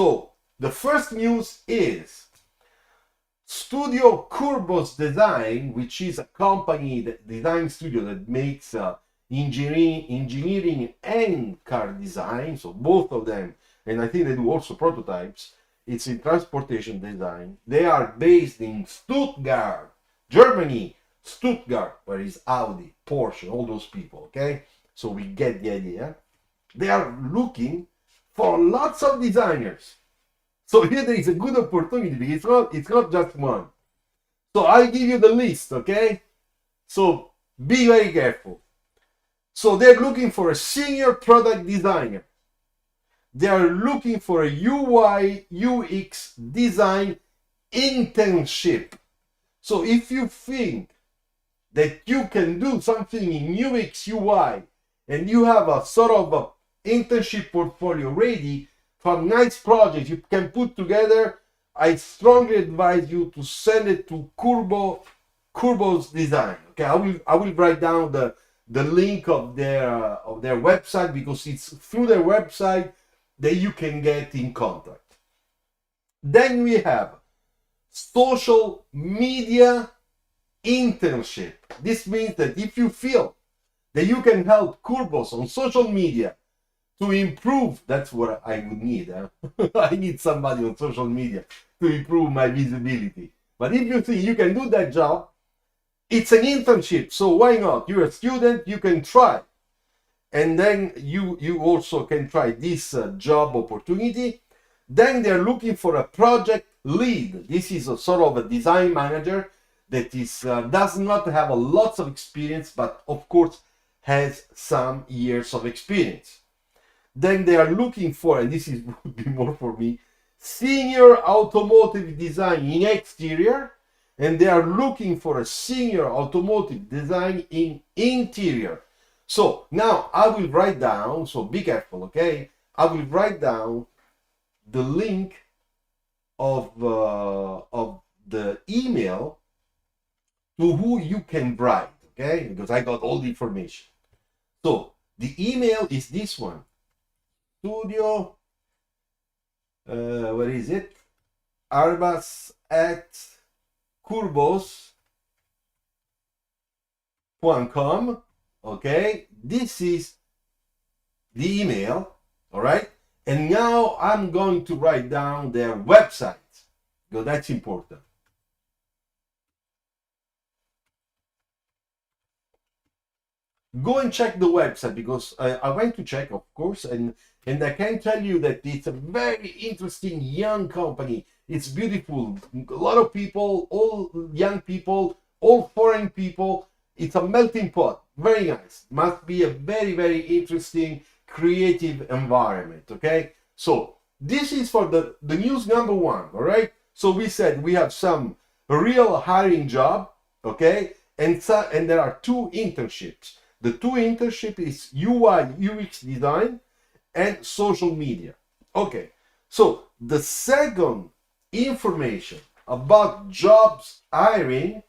So the first news is Studio Curbos Design, which is a company, that design studio that makes engineering and car design, so both of them, and I think they do also prototypes. It's in transportation design. They are based in Stuttgart, Germany. Stuttgart, where is Audi, Porsche, all those people, okay? So we get the idea. They are looking for lots of designers. So here there is a good opportunity. It's not just one. So I'll give you the list, okay? So be very careful. So they're looking for a senior product designer. They are looking for a UI UX design internship. So if you think that you can do something in UX UI and you have a sort of a internship portfolio ready for nice projects you can put together, I strongly advise you to send it to Curbos Design. Okay, I will write down the link of their website, because it's through their website that you can get in contact. Then we have social media internship. This means that if you feel that you can help Curbos on social media to improve, that's what I would need. I need somebody on social media to improve my visibility. But if you think you can do that job, it's an internship, so why not? You're a student, you can try. And then you also can try this job opportunity. Then they're looking for a project lead. This is a sort of a design manager that is does not have a lot of experience, but of course has some years of experience. Then they are looking for, and this is would be more for me, senior automotive design in exterior, and they are looking for a senior automotive design in interior. So now I will write down, so be careful, okay? I will write down the link of the email to who you can write, okay? Because I got all the information. So the email is this one. Studio, where is it? arbas@curbos.com. Okay, this is the email, all right? And now I'm going to write down their website, because that's important. Go and check the website, because I went to check, of course, and I can tell you that it's a very interesting young company. It's beautiful. A lot of people, all young people, all foreign people. It's a melting pot. Very nice. Must be a very, very interesting, creative environment. Okay? So this is for the news number one. All right? So we said we have some real hiring job. Okay? And there are two internships. The two internship is UI UX design and social media. Okay, so the second information about jobs hiring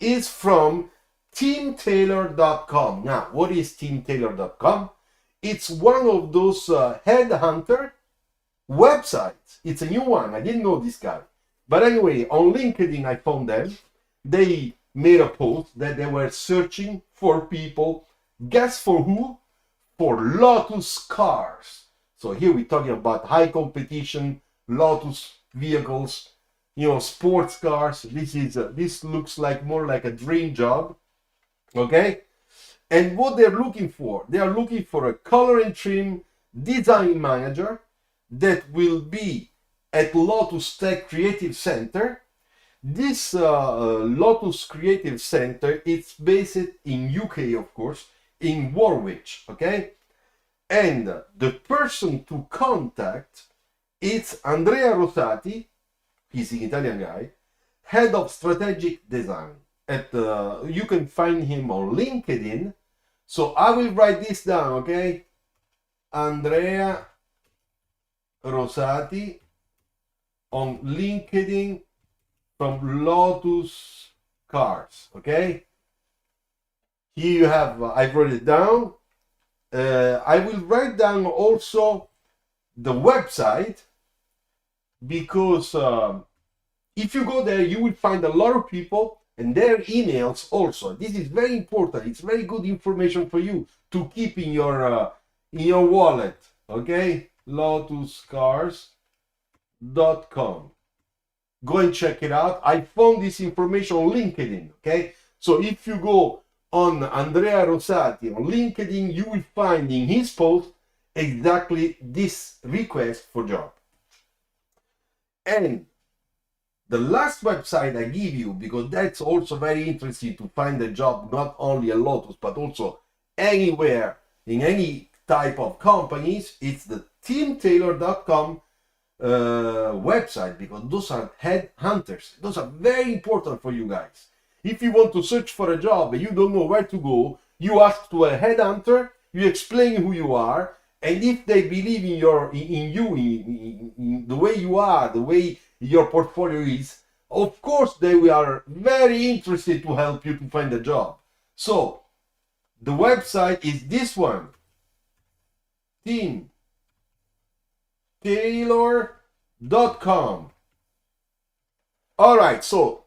is from teamtailor.com. Now, what is teamtailor.com? It's one of those headhunter websites. It's a new one. I didn't know this guy. But anyway, on LinkedIn, I found them. They made a post that they were searching for people. Guess for who? For Lotus cars. So here we're talking about high competition Lotus vehicles, you know, sports cars. This looks like more like a dream job. Okay? And what they're looking for, they are looking for a color and trim design manager that will be at Lotus Tech Creative Center. This Lotus Creative Center, it's based in UK, of course, in Warwick, okay? And the person to contact is Andrea Rosati, he's an Italian guy, head of strategic design. You can find him on LinkedIn. So I will write this down, okay? Andrea Rosati on LinkedIn from Lotus Cars, okay? Here you have, I wrote it down. I will write down also the website because if you go there, you will find a lot of people and their emails also. This is very important. It's very good information for you to keep in your wallet. Okay, lotuscars.com. Go and check it out. I found this information on LinkedIn. Okay, so if you go on Andrea Rosati on LinkedIn, you will find in his post exactly this request for job. And the last website I give you, because that's also very interesting to find a job, not only at Lotus, but also anywhere in any type of companies, it's the teamtailor.com website, because those are headhunters. Those are very important for you guys. If you want to search for a job and you don't know where to go, you ask to a headhunter, you explain who you are, and if they believe in the way you are, the way your portfolio is, of course they are very interested to help you to find a job. So the website is this one, teamtailor.com. All right, so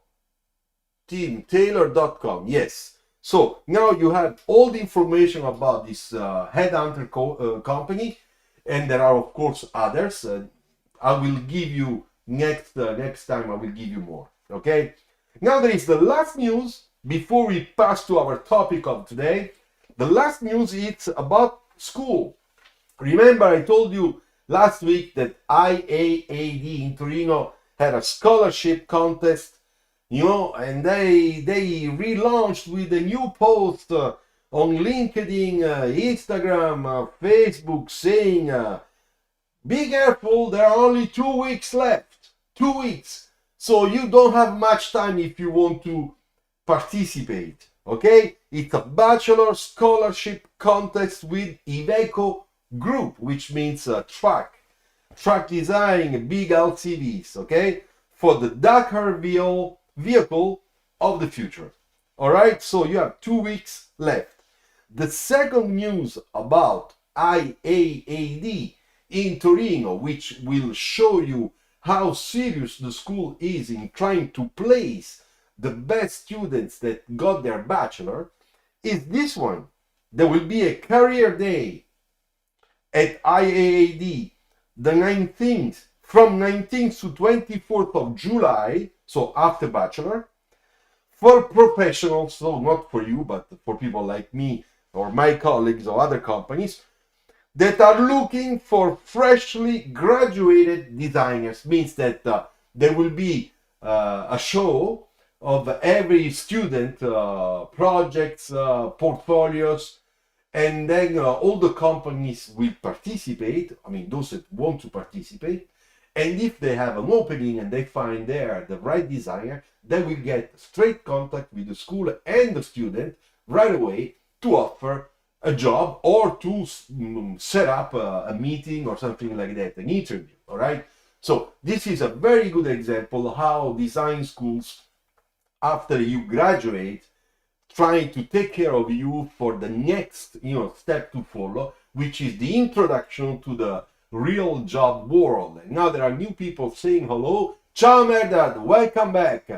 teamtailor.com, yes. So now you have all the information about this headhunter company, and there are of course others. I will give you next time. I will give you more. Okay. Now there is the last news before we pass to our topic of today. The last news is about school. Remember, I told you last week that IAAD in Torino had a scholarship contest. And they relaunched with a new post on LinkedIn, Instagram, Facebook, saying, be careful, there are only 2 weeks left. 2 weeks. So you don't have much time if you want to participate. Okay? It's a bachelor scholarship contest with Iveco Group, which means truck design, big LCVs. Okay? For the Dakar vehicle of the future. All right, so you have 2 weeks left. The second news about IAAD in Torino, which will show you how serious the school is in trying to place the best students that got their bachelor, is this one. There will be a career day at IAAD the 19th, from 19th to 24th of July, so after bachelor, for professionals, so not for you, but for people like me or my colleagues or other companies that are looking for freshly graduated designers. Means that there will be a show of every student projects, portfolios, and then all the companies will participate. I mean, those that want to participate. And if they have an opening and they find there the right designer, they will get straight contact with the school and the student right away to offer a job or to set up a meeting or something like that, an interview. All right. So this is a very good example of how design schools, after you graduate, trying to take care of you for the next step to follow, which is the introduction to the real job world. And now there are new people saying hello. Ciao Merdad, welcome back.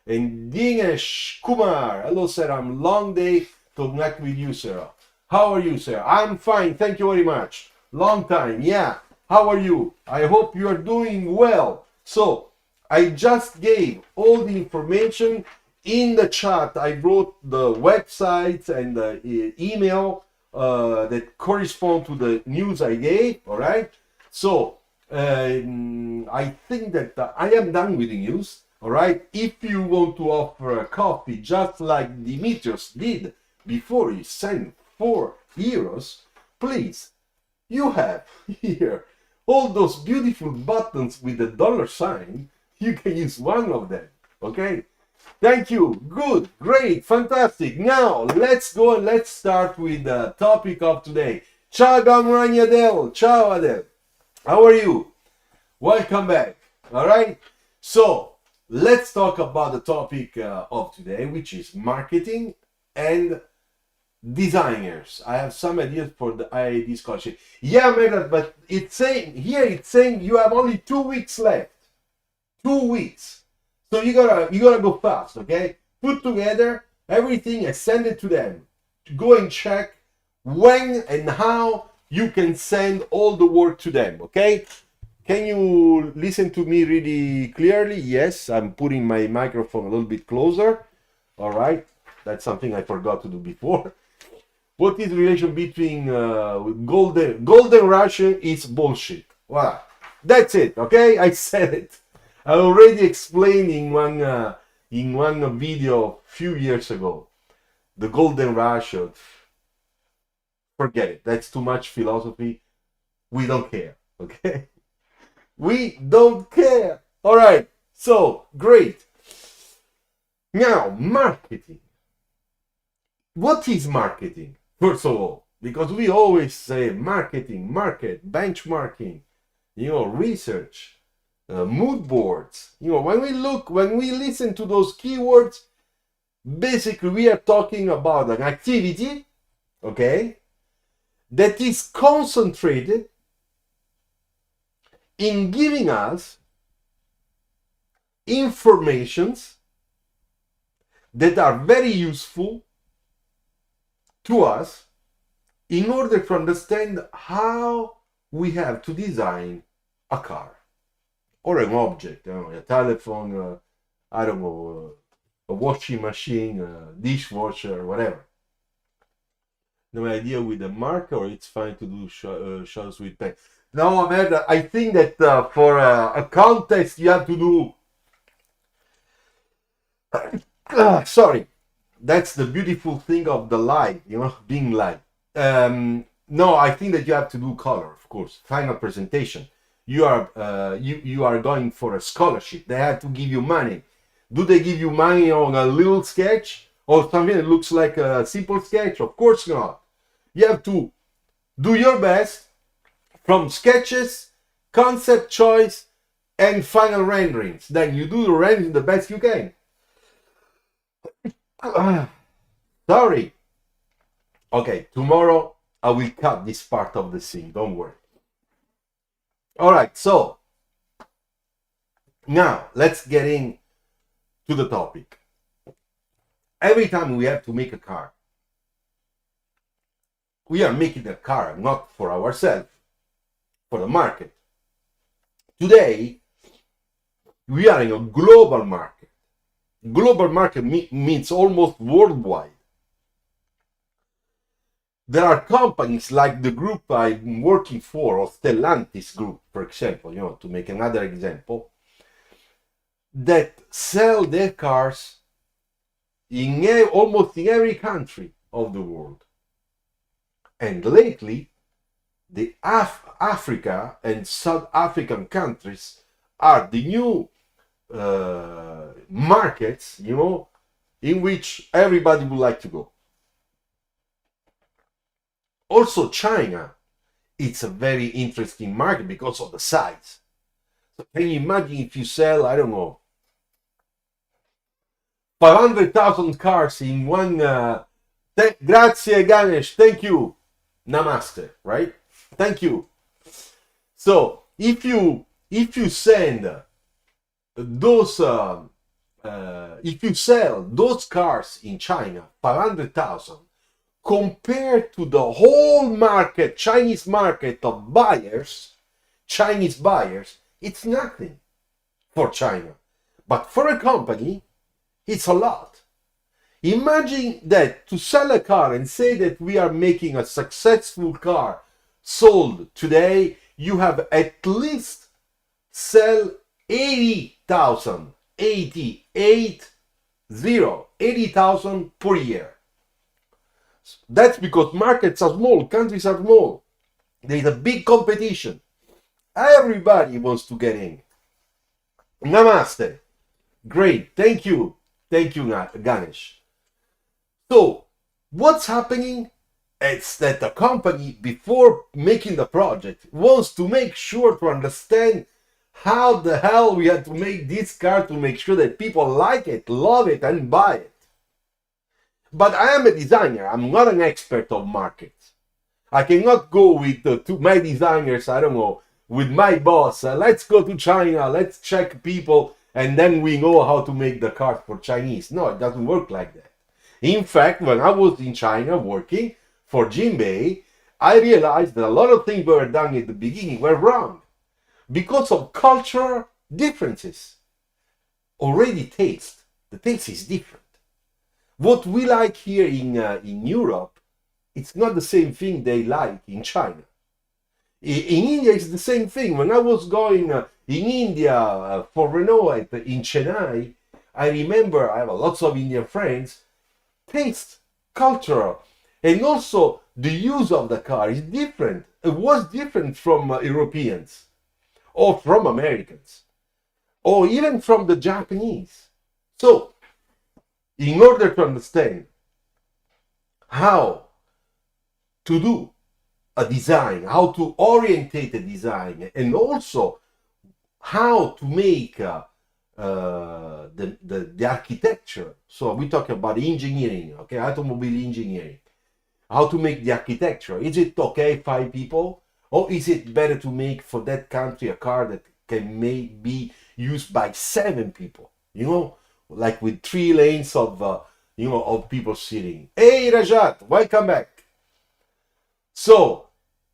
And Dinesh Kumar, hello sir, I'm long day to connect with you sir. How are you sir? I'm fine, thank you very much. Long time, yeah. How are you? I hope you are doing well. So I just gave all the information in the chat. I wrote the websites and the email that correspond to the news I gave. All right. So I think that I am done with the news. All right. If you want to offer a coffee, just like Dimitrios did before he sent €4, please, you have here all those beautiful buttons with the $sign. You can use one of them. Okay. Thank you. Good. Great. Fantastic. Now, let's go and let's start with the topic of today. Ciao, Gamrani Adele. Ciao, Adele. How are you? Welcome back. All right. So, let's talk about the topic of today, which is marketing and designers. I have some ideas for the IAD scholarship. Yeah, Megan, but it's saying you have only 2 weeks left. 2 weeks. So you gotta go fast, okay? Put together everything and send it to them. Go and check when and how you can send all the work to them, okay? Can you listen to me really clearly? Yes, I'm putting my microphone a little bit closer. All right, that's something I forgot to do before. What is the relation between golden Russian is bullshit? Voilà. That's it, okay? I said it. I already explained in one video a few years ago. The golden Russian. Forget it. That's too much philosophy. We don't care, okay? We don't care. All right. So, great. Now, marketing. What is marketing? First of all, because we always say marketing, market, benchmarking, research, mood boards. When we listen to those keywords, basically we are talking about an activity, okay, that is concentrated in giving us informations that are very useful to us in order to understand how we have to design a car or an object, a telephone, I don't know, a washing machine, a dishwasher, whatever. No idea with the marker, or it's fine to do shows with pen. No, man, I think that for a contest you have to do. Sorry, that's the beautiful thing of the live, being live. No, I think that you have to do color, of course. Final presentation. You are going for a scholarship. They have to give you money. Do they give you money on a little sketch or something that looks like a simple sketch? Of course not. You have to do your best from sketches, concept choice, and final renderings. Then you do the rendering the best you can. Sorry. Okay, tomorrow I will cut this part of the scene. Don't worry. All right, so now let's get into the topic. Every time we have to make a car, we are making a car not for ourselves, for the market. Today, we are in a global market. Global market means almost worldwide. There are companies like the group I'm working for, or Stellantis Group, for example, to make another example, that sell their cars almost in every country of the world. And lately, the Africa and South African countries are the new markets, in which everybody would like to go. Also, China, it's a very interesting market because of the size. So can you imagine if you sell, I don't know, 500,000 cars in one... Grazie Ganesh, thank you. Namaste, right? Thank you. So if you send those if you sell those cars in China, 500,000, compared to the whole market, Chinese market of Chinese buyers, it's nothing for China. But for a company, it's a lot. Imagine that to sell a car and say that we are making a successful car sold today, you have at least sell 80,000, 80,000 per year. That's because markets are small, countries are small. There is a big competition. Everybody wants to get in. Namaste. Great. Thank you. Thank you, Ganesh. So, what's happening? It's that the company, before making the project, wants to make sure to understand how the hell we have to make this car to make sure that people like it, love it, and buy it. But I am a designer. I'm not an expert of markets. I cannot go with my designers, I don't know, with my boss, let's go to China, let's check people, and then we know how to make the cars for Chinese. No, it doesn't work like that. In fact, when I was in China working for Jinbei, I realized that a lot of things were done at the beginning were wrong because of cultural differences. Already the taste is different. What we like here in Europe, it's not the same thing they like in China. In India, it's the same thing. When I was going in India for Renault in Chennai, I remember I have lots of Indian friends. Taste, cultural, and also the use of the car is different. It was different from Europeans, or from Americans, or even from the Japanese. So, in order to understand how to do a design, how to orientate a design, and also how to make the architecture. So we talk about engineering, okay, automobile engineering. How to make the architecture. Is it okay 5 people? Or is it better to make for that country a car that can be used by 7 people? You know, like with 3 lanes of of people sitting. Hey Rajat, welcome back. So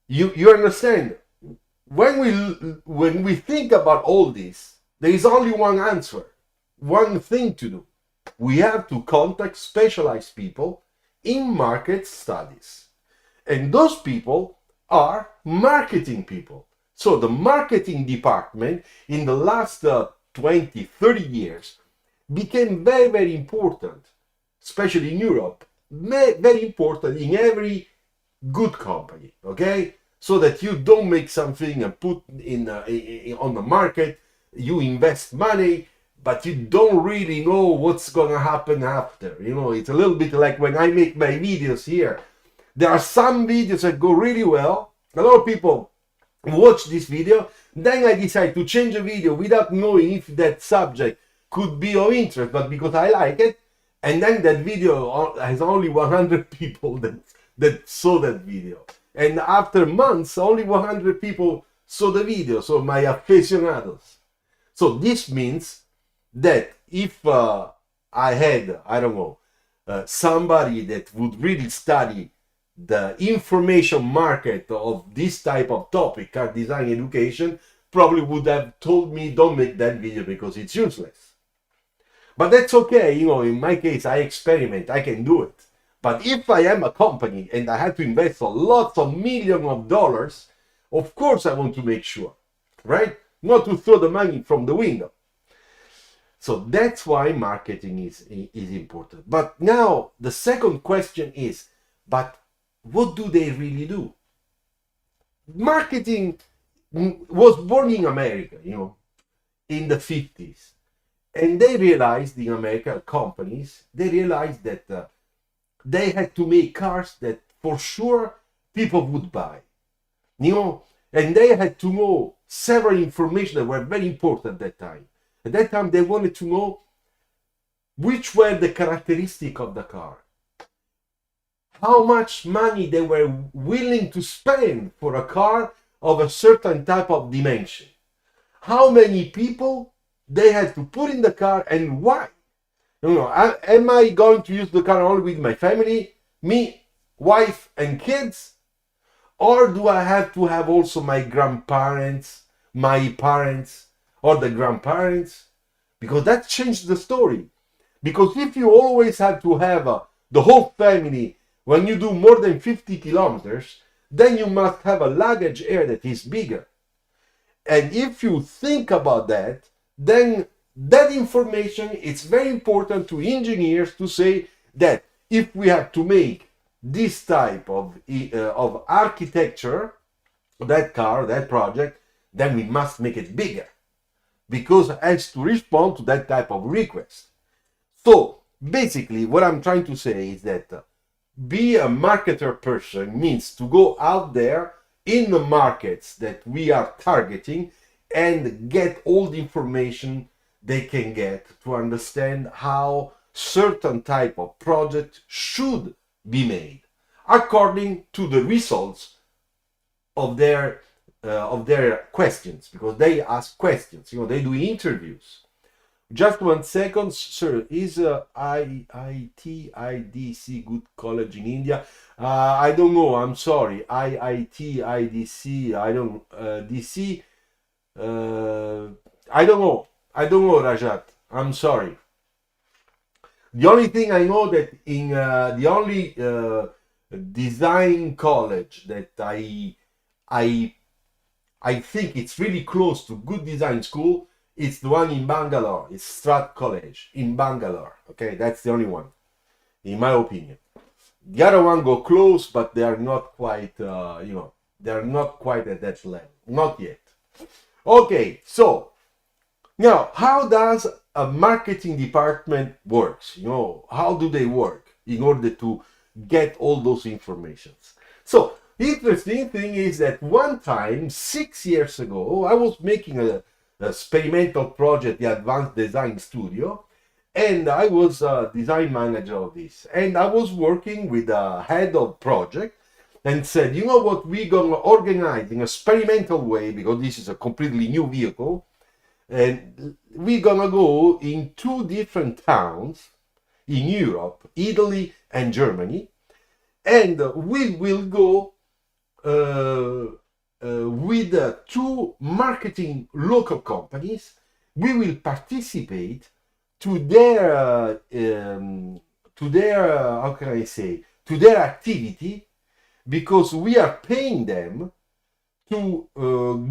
you understand, when we think about all this, there is only one answer, one thing to do. We have to contact specialized people in market studies. And those people are marketing people. So the marketing department in the last 20, 30 years became very, very important, especially in Europe, very important in every good company, okay? So that you don't make something and put on the market, you invest money, but you don't really know what's going to happen after. You know, it's a little bit like when I make my videos here. There are some videos that go really well. A lot of people watch this video. Then I decide to change the video without knowing if that subject could be of interest, but because I like it. And then that video has only 100 people that saw that video. And after months, only 100 people saw the video. So my aficionados. So this means that if I had, I don't know, somebody that would really study the information market of this type of topic, car design education, probably would have told me, don't make that video because it's useless. But that's okay, you know, in my case, I experiment, I can do it. But if I am a company and I have to invest lots of millions of dollars, of course I want to make sure, right? Not to throw the money from the window. So that's why marketing is important. But now the second question is, but what do they really do? Marketing was born in America, you know, in the 50s. And they realized, in American companies, they realized that they had to make cars that for sure people would buy. You know, and they had to know several information that were very important at that time. At that time, they wanted to know which were the characteristics of the car, how much money they were willing to spend for a car of a certain type of dimension, how many people they had to put in the car and why. You know, am I going to use the car only with my family, me, wife, and kids? Or do I have to have also my grandparents, my parents, or the grandparents? Because that changed the story. Because if you always have to have the whole family when you do more than 50 kilometers, then you must have a luggage area that is bigger. And if you think about that, then that information, it's very important to engineers to say that if we have to make this type of architecture, that car, that project, then we must make it bigger because it has to respond to that type of request. So basically what I'm trying to say is that be a marketer person means to go out there in the markets that we are targeting and get all the information they can get to understand how certain type of project should be made according to the results of their of their questions, because they ask questions. They do interviews. Just 1 second, sir. Is IIT good college in India? I don't know. I'm sorry. IIT I don't DC. I don't know. I don't know, Rajat. I'm sorry. The only thing I know that in the only design college that I think it's really close to good design school, it's the one in Bangalore. It's Strat College in Bangalore. Okay, that's the only one, in my opinion. The other one go close, but they are not quite, they are not quite at that level. Not yet. Okay, so now how does a marketing department works? How do they work in order to get all those informations? So interesting thing is that one time 6 years ago, I was making a experimental project, the Advanced Design Studio, and I was a design manager of this, and I was working with the head of project and said, you know what, we're gonna organize in an experimental way, because this is a completely new vehicle, and we're gonna go in 2 different towns in Europe, Italy and Germany, and we will go with 2 marketing local companies. We will participate to their how can I say, to their activity, because we are paying them to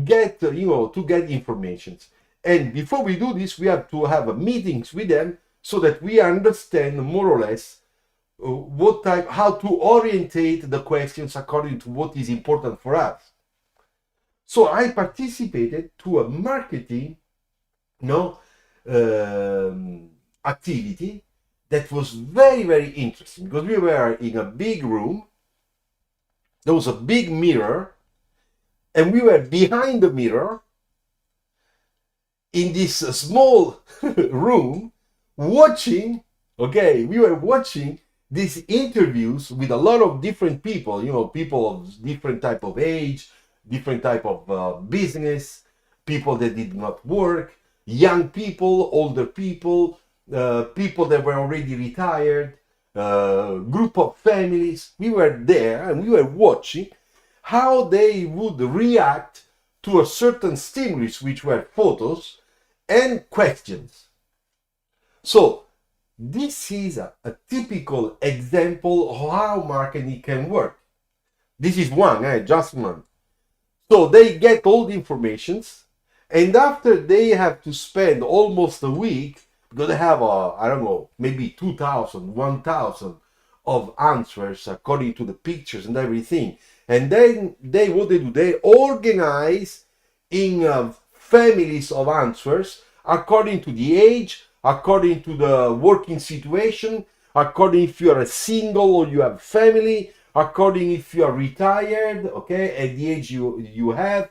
get information. And before we do this, we have to have meetings with them so that we understand more or less how to orientate the questions according to what is important for us. So I participated to a marketing activity that was very, very interesting, because we were in a big room. There was a big mirror, and we were behind the mirror in this small room watching. We were watching these interviews with a lot of different people, people of different type of age, different type of business, people that did not work, young people, older people, people that were already retired, group of families. We were there and we were watching how they would react to a certain stimulus, which were photos and questions. So this is a typical example of how marketing can work. This is one, just one. So they get all the informations, and after they have to spend almost a week, because they have, maybe 2,000, 1,000 of answers according to the pictures and everything. And then what they do, they organize in families of answers according to the age, according to the working situation, according if you are a single or you have family, according if you are retired, at the age you have,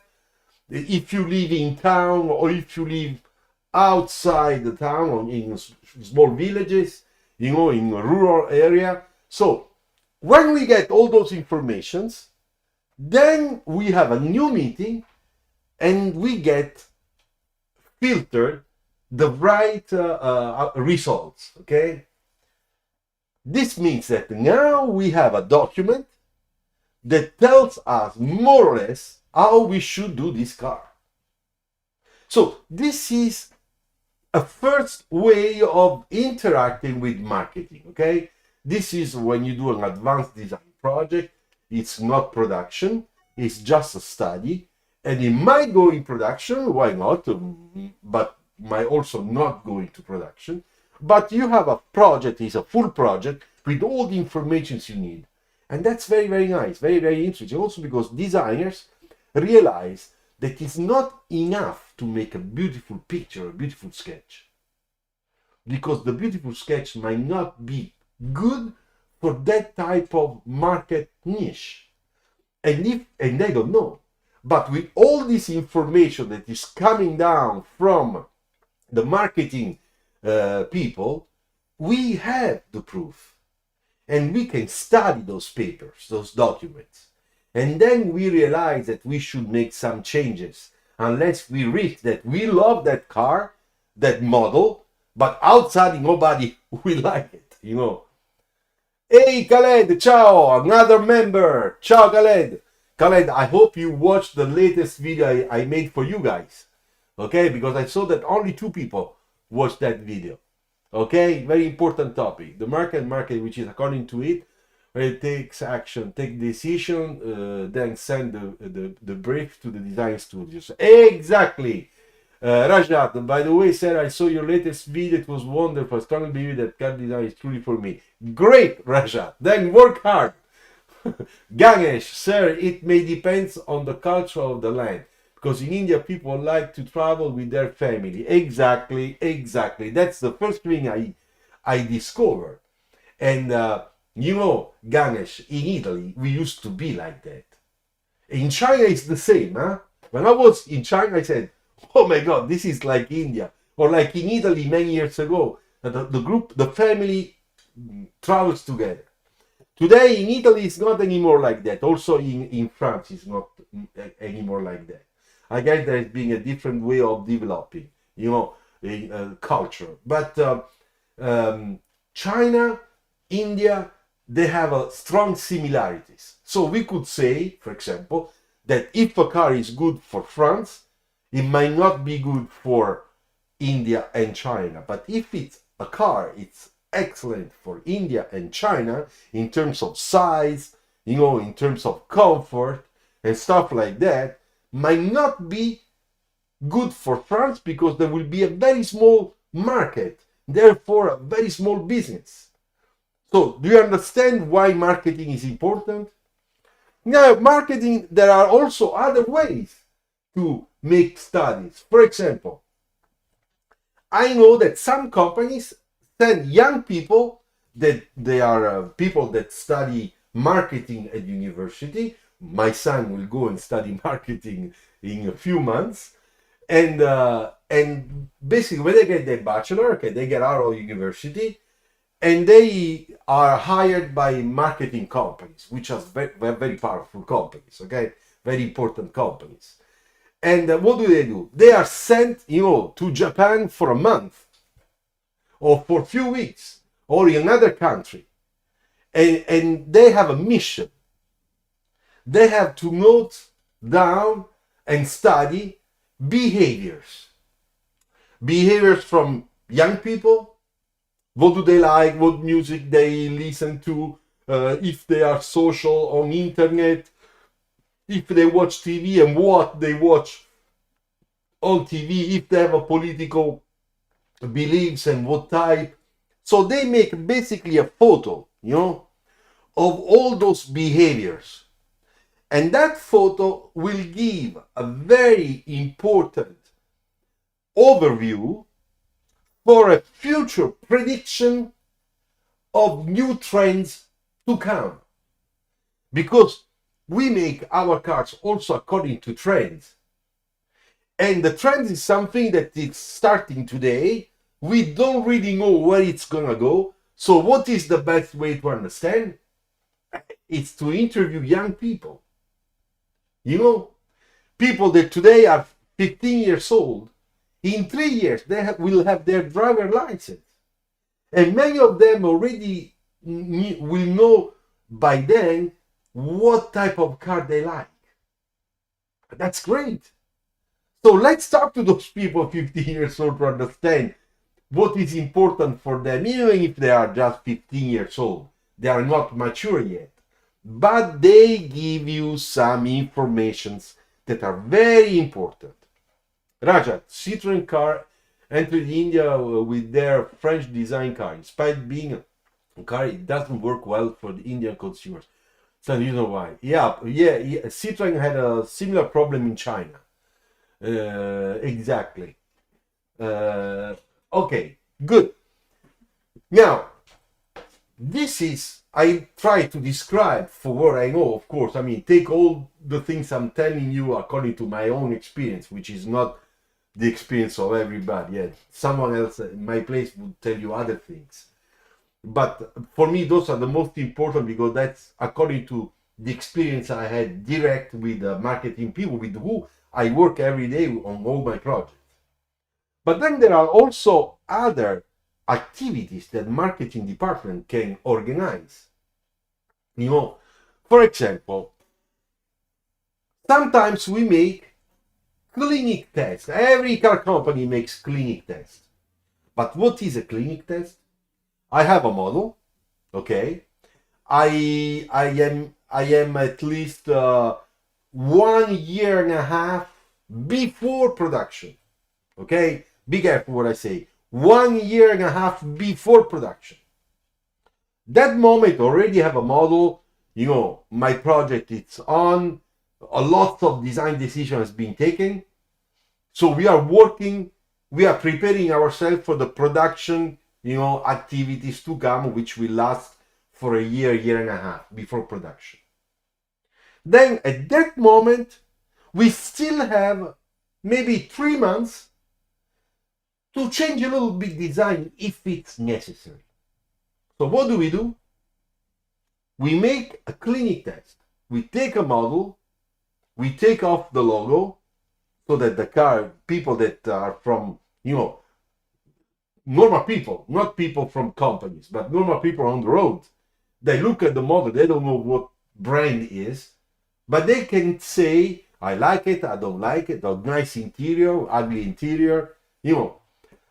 if you live in town or if you live outside the town or in small villages, in a rural area. So when we get all those informations, then we have a new meeting and we get filtered the right results. This means that now we have a document that tells us more or less how we should do this car. So this is a first way of interacting with marketing. This is when you do an advanced design project. It's not production, it's just a study, and it might go in production, why not, but might also not go into production. But you have a project, it's a full project with all the information you need. And that's very, very nice, very, very interesting. Also because designers realize that it's not enough to make a beautiful picture, a beautiful sketch. Because the beautiful sketch might not be good for that type of market niche. And they don't know. But with all this information that is coming down from the marketing people, we have the proof. And we can study those papers, those documents. And then we realize that we should make some changes unless we reach that we love that car, that model, but outside nobody will like it, you know. Hey Khaled, ciao, another member. Ciao Khaled. Khaled, I hope you watched the latest video I made for you guys. Okay, because I saw that only 2 people watched that video. Okay, very important topic. The market, which is according to it, where it takes action, take decision, then send the brief to the design studios. Exactly. Rajat, by the way, sir, I saw your latest video. It was wonderful. I strongly believe that Cardesign is truly for me. Great, Rajat. Then work hard. Ganesh, sir, it may depend on the culture of the land. Because in India, people like to travel with their family. Exactly, exactly. That's the first thing I discovered. And, you know, Ganesh, in Italy, we used to be like that. In China, it's the same, huh? When I was in China, I said, oh my God, this is like India. Or like in Italy many years ago, the family travels together. Today in Italy, it's not anymore like that. Also in France, it's not anymore like that. I guess there has been a different way of developing, you know, culture. But China, India, they have strong similarities. So we could say, for example, that if a car is good for France, it might not be good for India and China. But if it's a car, it's excellent for India and China in terms of size, you know, in terms of comfort and stuff like that, might not be good for France because there will be a very small market, therefore a very small business. So do you understand why marketing is important? Now, marketing, there are also other ways to make studies. For example, I know that some companies send young people, that they are people that study marketing at university. My son will go and study marketing in a few months. And basically, when they get their bachelor, okay, they get out of university, and they are hired by marketing companies, which are very, very powerful companies, okay, very important companies. And what do? They are sent, you know, to Japan for a month, or for a few weeks, or in another country, and they have a mission. They have to note down and study behaviors from young people. What do they like? What music they listen to? If they are social on internet, if they watch TV and what they watch on TV, if they have a political beliefs and what type. So they make basically a photo, you know, of all those behaviors. And that photo will give a very important overview for a future prediction of new trends to come. Because we make our cars also according to trends. And the trend is something that is starting today. We don't really know where it's gonna go. So what is the best way to understand? It's to interview young people. You know, people that today are 15 years old, in 3 years they will have their driver license. And many of them already will know by then what type of car they like. That's great. So let's talk to those people 15 years old to understand what is important for them, even if they are just 15 years old. They are not mature yet. But they give you some informations that are very important. Rajat, Citroën car entered India with their French design car. In spite of being a car, it doesn't work well for the Indian consumers. So you know why? Yeah. Citroën had a similar problem in China. Exactly. Okay, good. Now, this is, I try to describe for what I know, of course. I mean, take all the things I'm telling you according to my own experience, which is not the experience of everybody. Yeah, someone else in my place would tell you other things. But for me, those are the most important because that's according to the experience I had direct with marketing people with who I work every day on all my projects. But then there are also other activities that marketing department can organize. You know, for example, sometimes we make clinic tests. Every car company makes clinic tests. But what is a clinic test? I have a model, okay? I am at least 1 year and a half before production. Okay? Be careful what I say. 1 year and a half before production. That moment already have a model, you know, my project it's on, a lot of design decision has been taken. So we are working, we are preparing ourselves for the production, you know, activities to come, which will last for a year and a half before production. Then at that moment, we still have maybe 3 months to change a little bit design if it's necessary. So what do? We make a clinic test. We take a model, we take off the logo so that the car, people that are from, you know, normal people, not people from companies, but normal people on the road, they look at the model, they don't know what brand is, but they can say, I like it, I don't like it, a nice interior, ugly interior, you know.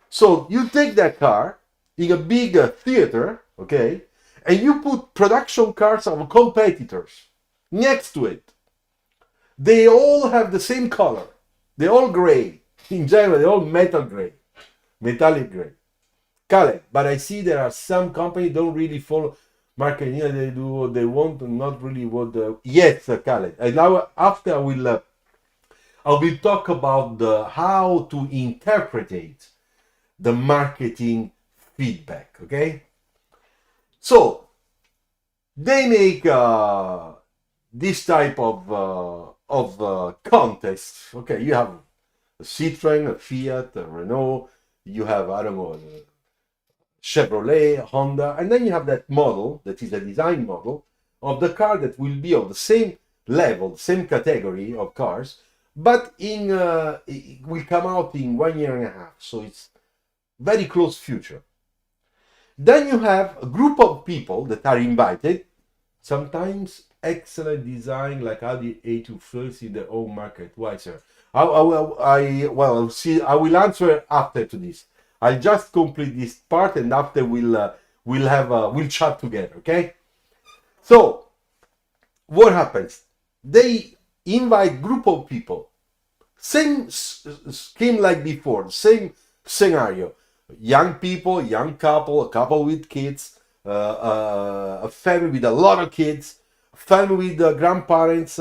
So you take that car in a big theater, okay, and you put production cars of competitors next to it. They all have the same color. They're all gray. In general, they're all metallic gray. Khaled, but I see there are some companies don't really follow marketing. They do what they want and not really what the... Yes, Khaled. And now after I will talk about how to interpret the marketing feedback, okay? So they make this type of contest. Okay, you have a Citroen, a Fiat, a Renault, you have, I don't know, Chevrolet, Honda, and then you have that model that is a design model of the car that will be of the same level, same category of cars, but it will come out in 1 year and a half, so it's very close future. Then you have a group of people that are invited, sometimes excellent design like Audi A230 in their own market. Why, sir? I will answer after to this. I'll just complete this part and after we'll chat together, okay? So what happens? They invite group of people, same scheme like before, same scenario. Young people, young couple, a couple with kids, a family with a lot of kids, a family with grandparents,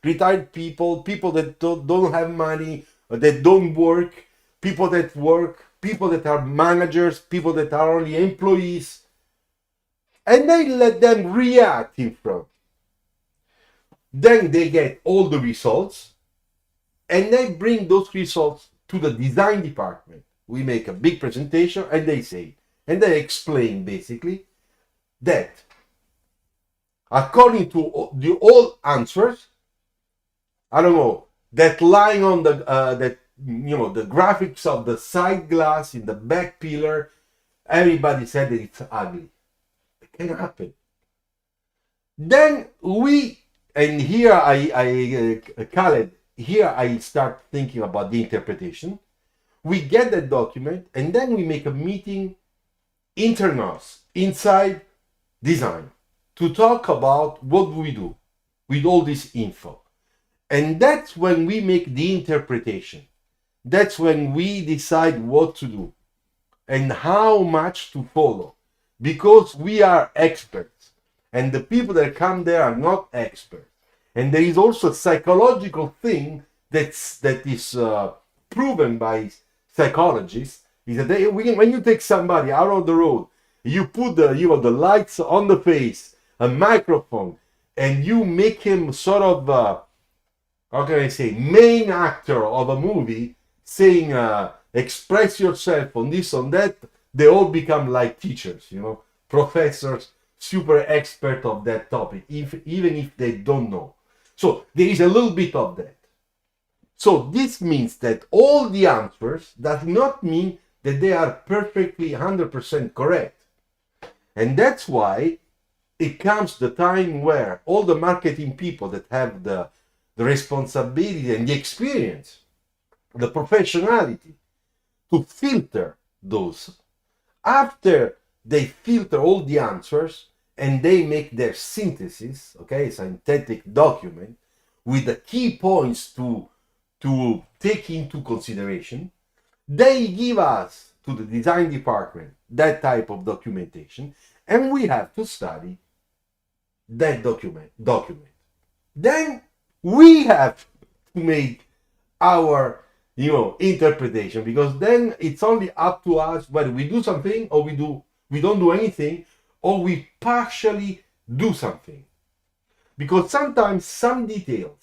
retired people, people that don't have money, that don't work, people that work, people that are managers, people that are only employees, and they let them react in front. Then they get all the results, and they bring those results to the design department. We make a big presentation, and they explain basically that according to the all answers, I don't know, that line on the the graphics of the side glass in the back pillar, everybody said that it's ugly. It can happen. Then Khaled, here I start thinking about the interpretation. We get that document and then we make a meeting internals inside design to talk about what we do with all this info. And that's when we make the interpretation. That's when we decide what to do and how much to follow, because we are experts and the people that come there are not experts. And there is also a psychological thing that is proven by psychologists, is that when you take somebody out of the road, you put the lights on the face, a microphone, and you make him sort of how can I say, main actor of a movie, saying express yourself on this, on that, they all become like teachers, professors, super expert of that topic, even if they don't know. So there is a little bit of that. So this means that all the answers does not mean that they are perfectly 100% correct. And that's why it comes the time where all the marketing people that have the responsibility and the experience, the professionality to filter those, after they filter all the answers and they make their synthesis, okay, synthetic document with the key points to take into consideration, they give us to the design department that type of documentation, and we have to study that document. Then we have to make our interpretation, because then it's only up to us whether we do something or we don't do anything, or we partially do something. Because sometimes some details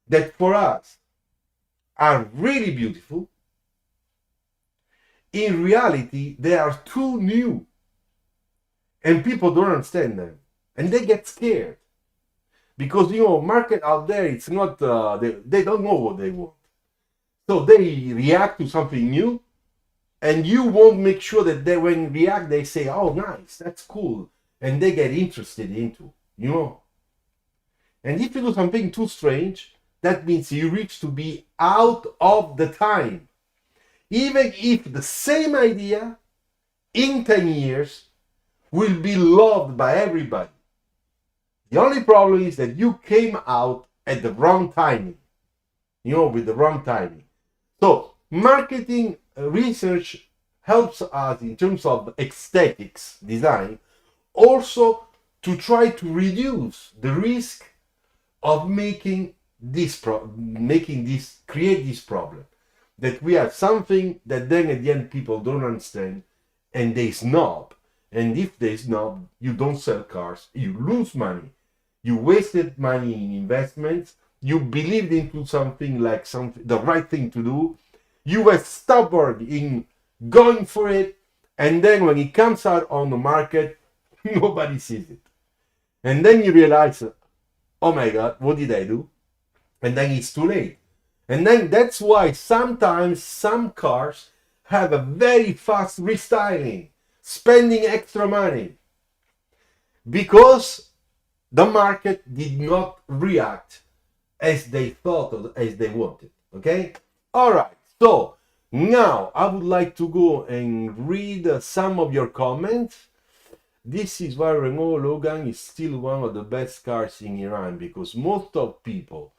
that for us are really beautiful, in reality they are too new and people don't understand them and they get scared, because market out there, it's not they don't know what they want, so they react to something new, and you won't make sure that they, when react, they say, oh nice, that's cool, and they get interested into, and if you do something too strange, that means you reach to be out of the time. Even if the same idea in 10 years will be loved by everybody, the only problem is that you came out at the wrong timing, with the wrong timing. So marketing research helps us in terms of aesthetics design also to try to reduce the risk of create this problem, that we have something that then at the end people don't understand and they snob. And if they snob, you don't sell cars, you lose money, you wasted money in investments, you believed into something like the right thing to do, you were stubborn in going for it, and then when it comes out on the market, nobody sees it. And then you realize, oh my God, what did I do? And then it's too late. And then that's why sometimes some cars have a very fast restyling, spending extra money, because the market did not react as they thought or as they wanted. Okay? All right. So now I would like to go and read some of your comments. This is why Renault Logan is still one of the best cars in Iran, because most of people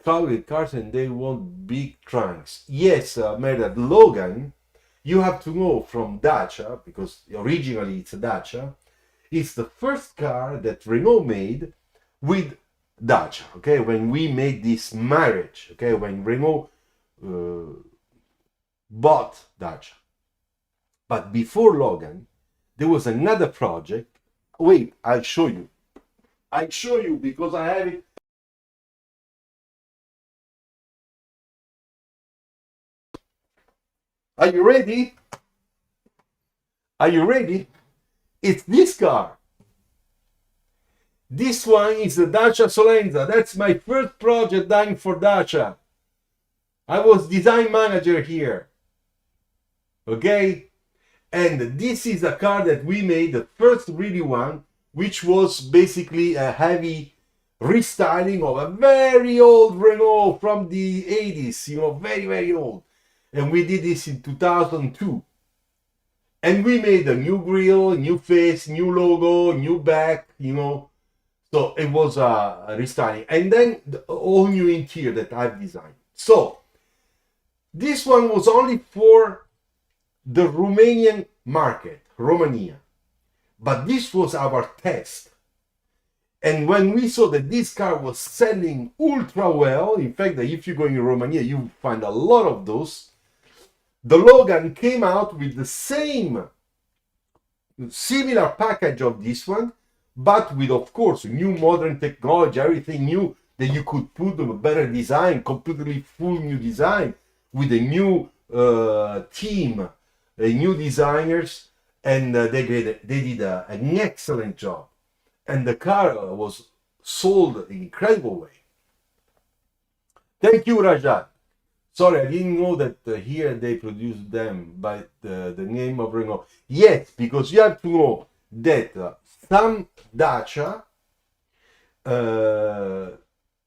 travel with cars and they want big trunks. Yes, Meredith, Logan, you have to know from Dacia, because originally it's a Dacia. It's the first car that Renault made with Dacia, okay? When we made this marriage, okay? When Renault bought Dacia. But before Logan, there was another project. Wait, I'll show you. I'll show you because I have it. Are you ready? Are you ready? It's this car. This one is the Dacia Solenza. That's my first project done for Dacia. I was design manager here. Okay? And this is a car that we made, the first really one, which was basically a heavy restyling of a very old Renault from the 80s, very, very old. And we did this in 2002. And we made a new grille, new face, new logo, new back, So it was a restyling. And then the all new interior that I've designed. So this one was only for the Romanian market, Romania. But this was our test. And when we saw that this car was selling ultra well, in fact, that if you go in Romania, you find a lot of those, the Logan came out with the same similar package of this one, but with, of course, new modern technology, everything new that you could put a better design, completely full new design, with a new team, new designers, and they did an excellent job, and the car was sold in incredible way. Thank you, Rajat. Sorry, I didn't know that here they produce them by the name of Renault. Yes, because you have to know that some Dacia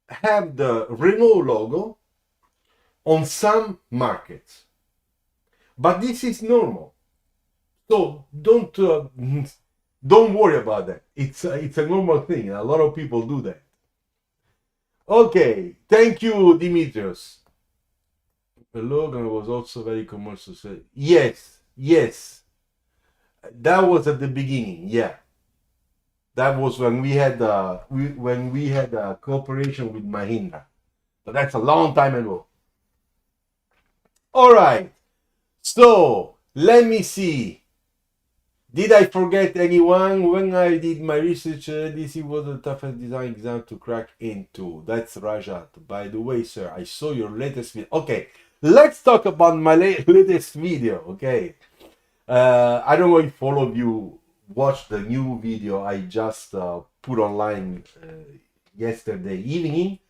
have the Renault logo on some markets, but this is normal. So don't worry about that. It's a normal thing. A lot of people do that. Okay, thank you, Dimitrios. The Logan was also very commercial. Yes, yes, that was at the beginning. Yeah, that was when we had a cooperation with Mahindra. But that's a long time ago. All right. So let me see. Did I forget anyone? When I did my research, this was the toughest design exam to crack into. That's Rajat. By the way, sir, I saw your latest video. Okay, let's talk about my latest video. Okay, I don't know if all of you watched the new video I just put online yesterday evening.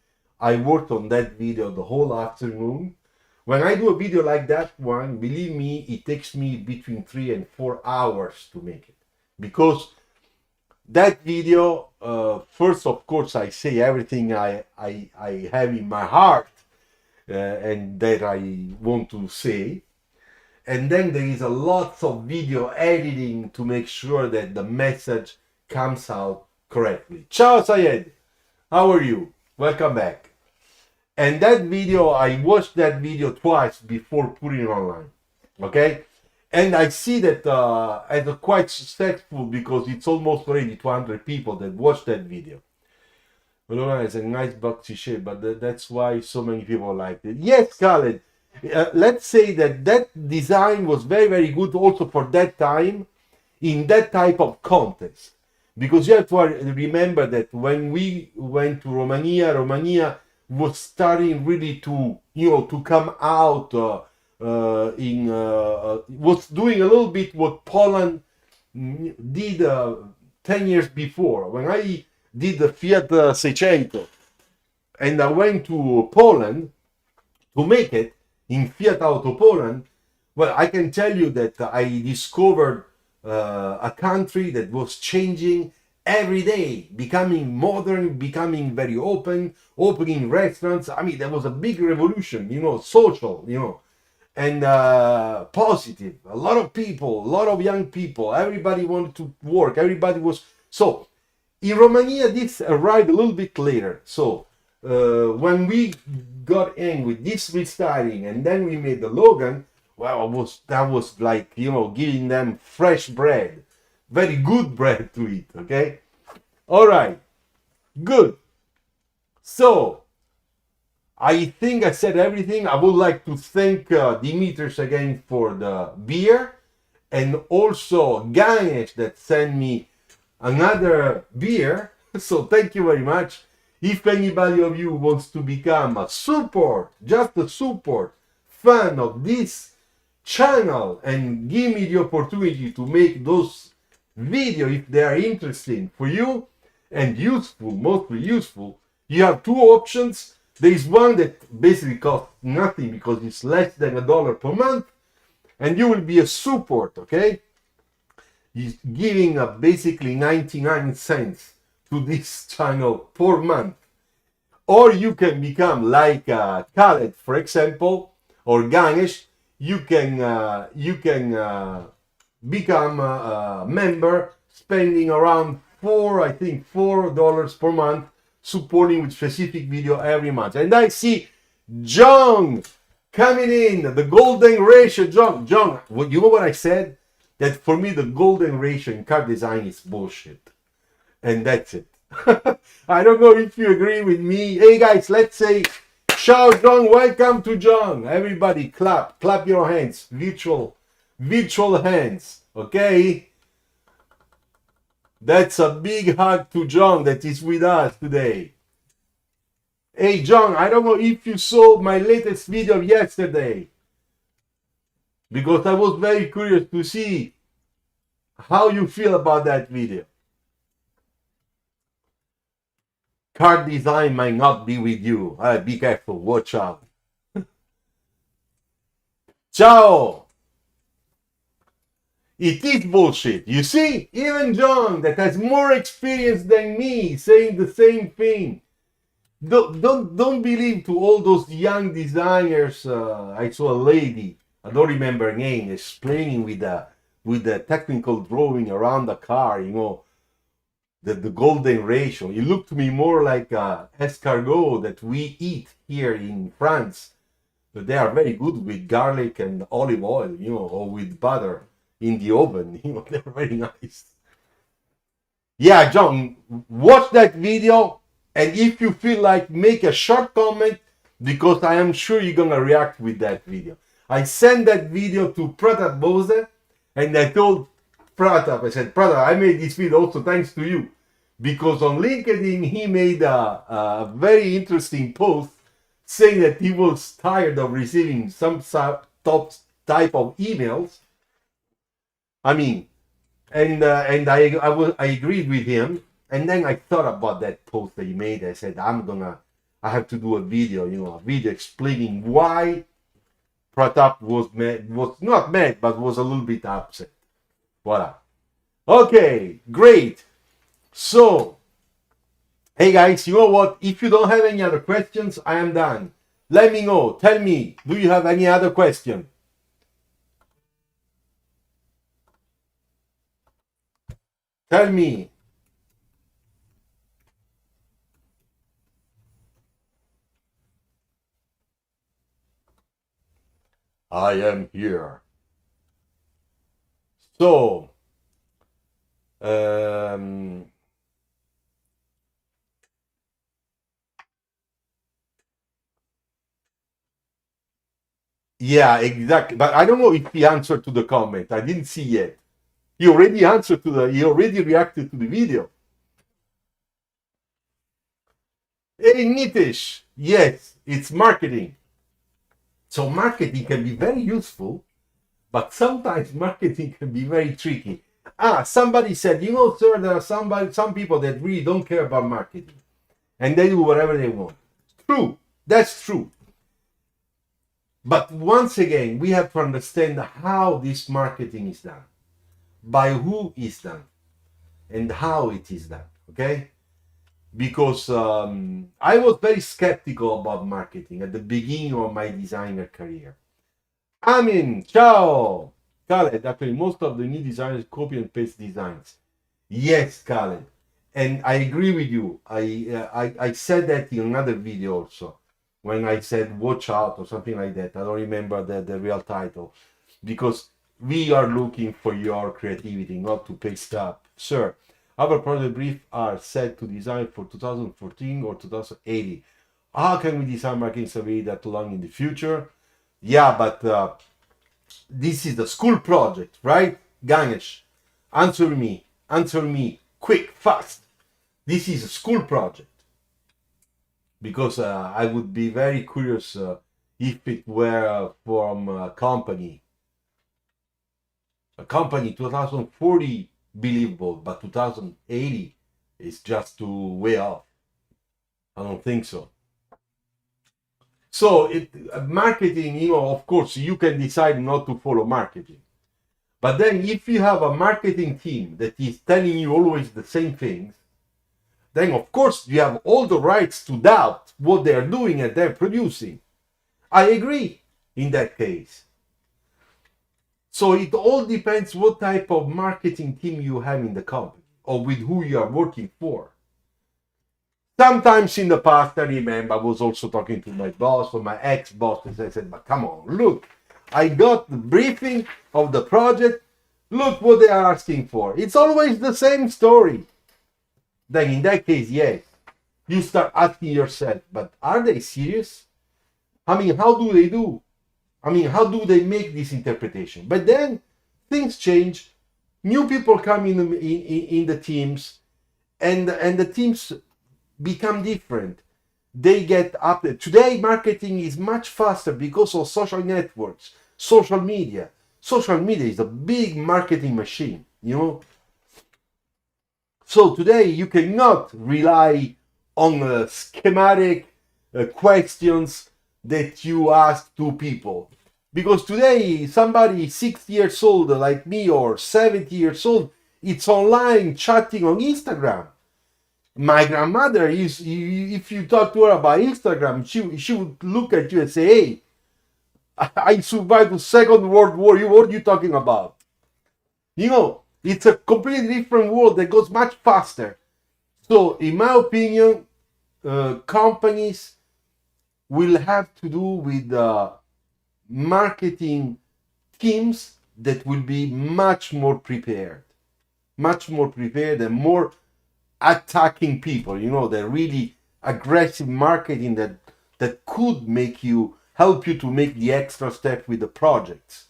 I worked on that video the whole afternoon. When I do a video like that one, believe me, it takes me between 3 and 4 hours to make it. Because that video, first, of course, I say everything I have in my heart and that I want to say. And then there is a lot of video editing to make sure that the message comes out correctly. Ciao, Sayed. How are you? Welcome back. And that video, I watched that video twice before putting it online, okay? And I see that it's quite successful because it's almost already 200 people that watched that video. Well, it's a nice boxy shape, but that's why so many people liked it. Yes, Khaled, let's say that design was very, very good also for that time in that type of contest. Because you have to remember that when we went to Romania was starting really to to come out was doing a little bit what Poland did 10 years before. When I did the Fiat 600 and I went to Poland to make it in Fiat Auto Poland, well, I can tell you that I discovered a country that was changing every day, becoming modern, becoming very open, opening restaurants. I mean, there was a big revolution, social, and positive. A lot of people, a lot of young people, everybody wanted to work. Everybody was... So, in Romania, this arrived a little bit later. So, when we got in with this restyling and then we made the Logan, well, that was like, giving them fresh bread. Very good bread to eat, okay? All right, good. So, I think I said everything. I would like to thank Dimitris again for the beer and also Ganesh that sent me another beer. So, thank you very much. If anybody of you wants to become a support, just a support fan of this channel and give me the opportunity to make those videos if they are interesting for you and useful, mostly useful, you have two options. There is one that basically costs nothing because it's less than $1 per month, and you will be a support, okay? He's giving basically 99 cents to this channel per month. Or you can become like Khaled, for example, or Ganesh. You can become a member, spending around $4 per month, supporting with specific video every month. And I see John coming in, the golden ratio. John, you know what I said? That for me the golden ratio in car design is bullshit. And that's it. I don't know if you agree with me. Hey guys, let's say ciao John, welcome to John. Everybody clap your hands, virtual hands, okay? That's a big hug to John that is with us today. Hey John, I don't know if you saw my latest video yesterday, because I was very curious to see How you feel about that video? Cardesign might not be with you. Be careful. Watch out. Ciao. It is bullshit. You see, even John, that has more experience than me, saying the same thing. Don't believe to all those young designers. I saw a lady, I don't remember her name, explaining with the technical drawing around the car, the golden ratio. It looked to me more like escargot that we eat here in France. But they are very good with garlic and olive oil, or with butter in the oven. They're very nice. Yeah, John, watch that video, and if you feel like, make a short comment, because I am sure you're gonna react with that video. I sent that video to Pratap Bose, and I told Pratap, I said, Pratap, I made this video also thanks to you, because on LinkedIn he made a very interesting post saying that he was tired of receiving some top type of emails. I mean, and I agreed with him. And then I thought about that post that he made. I said, I have to do a video, a video explaining why Pratap was not mad, but was a little bit upset. Voila. Okay, great. So, hey guys, you know what? If you don't have any other questions, I am done. Let me know. Tell me, do you have any other question? Tell me. I am here. So, yeah, exactly. But I don't know if he answered to the comment. I didn't see yet. He already answered he already reacted to the video. Hey, Nitish. Yes, it's marketing. So marketing can be very useful, but sometimes marketing can be very tricky. Somebody said, sir, there are some people that really don't care about marketing, and they do whatever they want. True, that's true. But once again, we have to understand how this marketing is done, by who is done, and how it is done, okay? Because I was very skeptical about marketing at the beginning of my designer career. I mean, ciao! Khaled, actually, most of the new designers copy and paste designs. Yes, Khaled. And I agree with you. I said that in another video also, when I said watch out or something like that. I don't remember the real title. Because we are looking for your creativity, not to paste up. Sir, our project brief are set to design for 2014 or 2080. How can we design marketing survey that long in the future? Yeah, but this is the school project, right? Ganesh, answer me, quick, fast. This is a school project. Because I would be very curious if it were from a company. A company 2040 believable, but 2080 is just too way off. I don't think so. So marketing, of course, you can decide not to follow marketing. But then if you have a marketing team that is telling you always the same things, then of course you have all the rights to doubt what they're doing and they're producing. I agree in that case. So it all depends what type of marketing team you have in the company or with who you are working for. Sometimes in the past, I remember I was also talking to my boss or my ex-boss, and I said, but come on, look, I got the briefing of the project. Look what they are asking for. It's always the same story. Then in that case, yes, you start asking yourself, but are they serious? I mean, how do they do? I mean, how do they make this interpretation? But then things change. New people come in the teams, and the teams become different. They get updated. Today, marketing is much faster because of social networks, social media. social media is a big marketing machine, you know. So today you cannot rely on schematic questions that you ask to people. Because today somebody 60 years old like me or 70 years old, it's online chatting on Instagram. My grandmother is, if you talk to her about Instagram, she would look at you and say, hey, I survived the Second World War. What are you talking about? You know, it's a completely different world that goes much faster. So, in my opinion, companies will have to do with marketing teams that will be much more prepared and more attacking people. You know, the really aggressive marketing that could help you to make the extra step with the projects.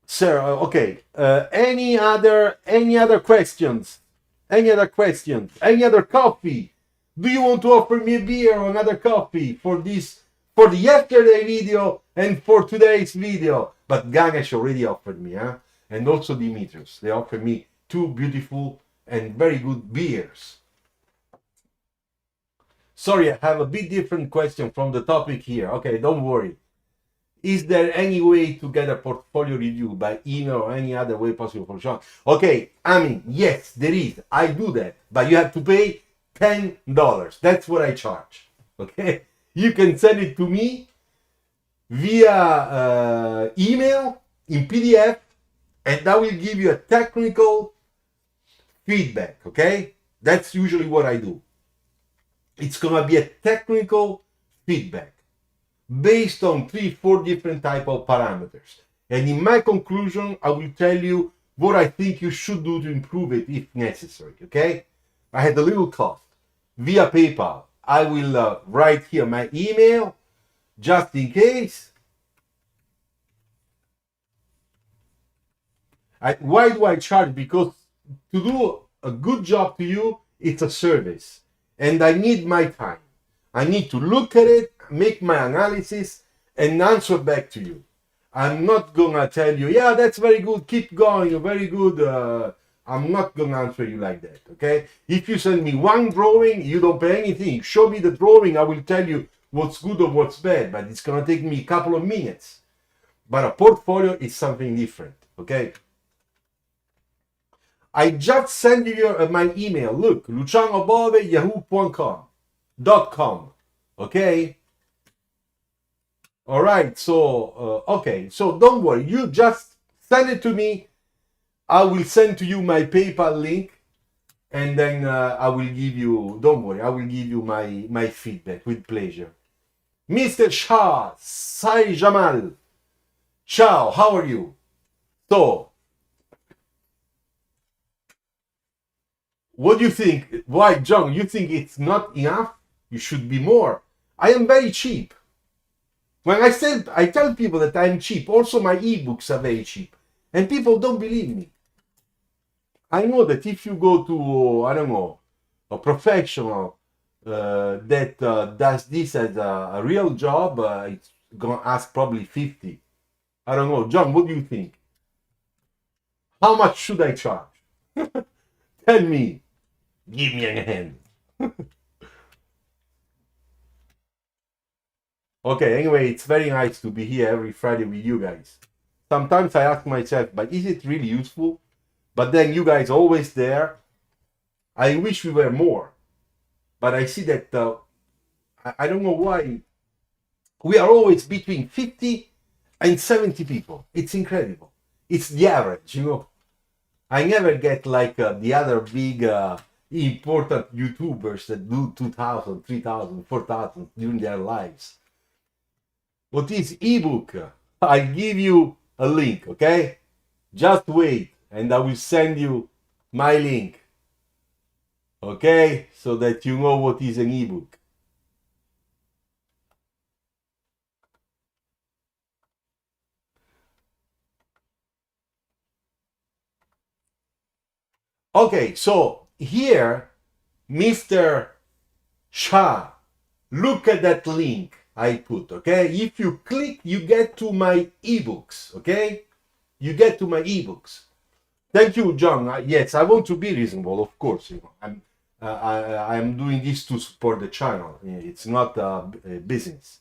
Sir, okay. Any other questions? Any other questions? Any other coffee? Do you want to offer me a beer or another coffee for the yesterday video and for today's video? But Ganesh already offered me, huh? And also Dimitrios. They offered me two beautiful and very good beers. Sorry, I have a bit different question from the topic here. Okay, don't worry. Is there any way to get a portfolio review by email or any other way possible for Sean? Okay, I mean, yes, there is. I do that, but you have to pay $10. That's what I charge. Okay, you can send it to me via email in PDF, and I will give you a technical feedback. Okay, that's usually what I do. It's gonna be a technical feedback based on 3-4 different type of parameters, and in my conclusion I will tell you what I think you should do to improve it if necessary. Okay, I had a little cost via PayPal. I will write here my email just in case. Why do I charge? Because to do a good job to you, it's a service, and I need my time. I need to look at it, make my analysis, and answer back to you. I'm not gonna tell you, yeah, that's very good, keep going, you're very good. I'm not gonna answer you like that, okay? If you send me one drawing, you don't pay anything. Show me the drawing, I will tell you what's good or what's bad, but it's gonna take me a couple of minutes. But a portfolio is something different, okay? I just sent you my email. Look, Luciano Bove, yahoo.com. Okay? All right, so, okay, so don't worry. You just send it to me. I will send to you my PayPal link, and then I will give you, don't worry, I will give you my feedback with pleasure. Mr. Shah, Sai Jamal. Ciao, how are you? So, what do you think? Why, John, you think it's not enough? You should be more. I am very cheap. When I tell people that I'm cheap, also my ebooks are very cheap. And people don't believe me. I know that if you go to, I don't know, a professional that does this as a real job, it's going to ask probably 50. I don't know. John, what do you think? How much should I charge? Tell me. Give me a hand. Okay, anyway, it's very nice to be here every Friday with you guys. Sometimes I ask myself, but is it really useful? But then you guys are always there. I wish we were more. But I see that, I don't know why, we are always between 50 and 70 people. It's incredible. It's the average, you know. I never get like the other big important YouTubers that do 2,000, 3,000, 4,000 during their lives. What is ebook? I give you a link, okay? Just wait, and I will send you my link, okay? So that you know what is an ebook. Okay, so here, Mr. Shah, look at that link. I put, okay? If you click, you get to my ebooks, okay? You get to my ebooks. Thank you, John. Yes, I want to be reasonable, of course. You know, I'm doing this to support the channel. It's not a business.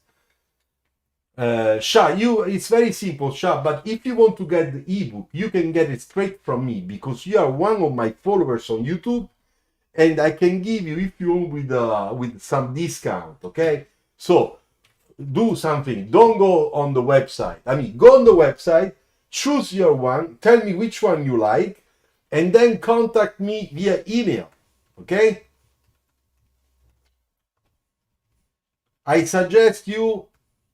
Sha, it's very simple, Sha. But if you want to get the ebook, you can get it straight from me because you are one of my followers on YouTube, and I can give you, if you want, with some discount. Okay, so do something. Don't go on the website. I mean, go on the website, choose your one, tell me which one you like, and then contact me via email. Okay? I suggest you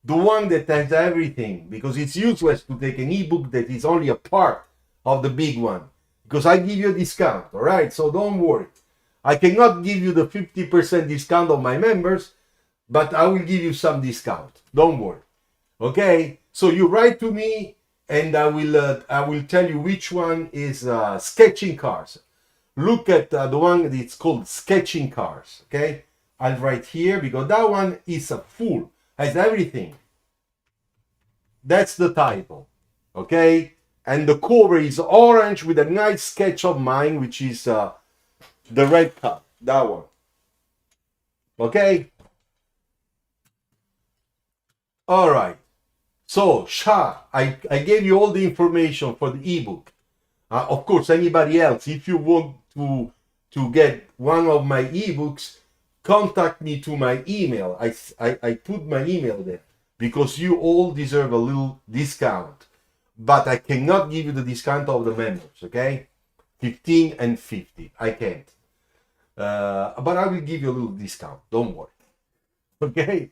the one that has everything, because it's useless to take an ebook that is only a part of the big one, because I give you a discount. All right? So don't worry. I cannot give you the 50% discount of my members, but I will give you some discount. Don't worry. Okay? So you write to me, and I will tell you which one is sketching cars. Look at the one that's called sketching cars. Okay? I'll write here because that one is a full, has everything. That's the title. Okay? And the cover is orange with a nice sketch of mine, which is the red cup. That one. Okay? All right. So, Sha, I gave you all the information for the ebook. Of course, anybody else, if you want to get one of my ebooks, contact me to my email. I put my email there because you all deserve a little discount. But I cannot give you the discount of the members, okay? 15 and 50. I can't. But I will give you a little discount. Don't worry. Okay?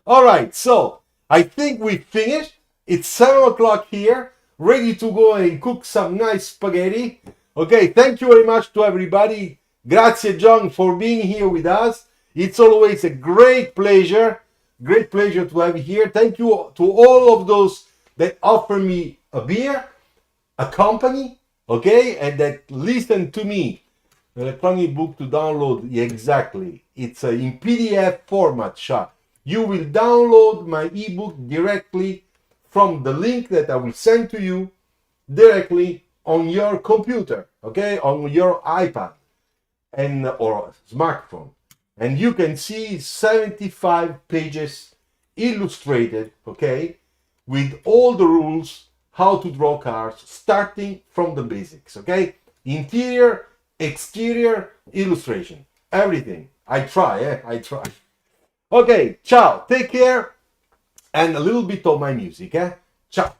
All right. So, I think we finished. It's 7 o'clock here, ready to go and cook some nice spaghetti. Okay, thank you very much to everybody. Grazie, John, for being here with us. It's always a great pleasure to have you here. Thank you to all of those that offer me a beer, a company, okay, and that listen to me. Electronic book to download, exactly. It's in PDF format, Sha. You will download my ebook directly from the link that I will send to you directly on your computer, okay, on your iPad and or smartphone, and you can see 75 pages illustrated, okay, with all the rules how to draw cars starting from the basics, okay, interior, exterior, illustration, everything. I try. Okay, ciao, take care, and a little bit of my music, Ciao.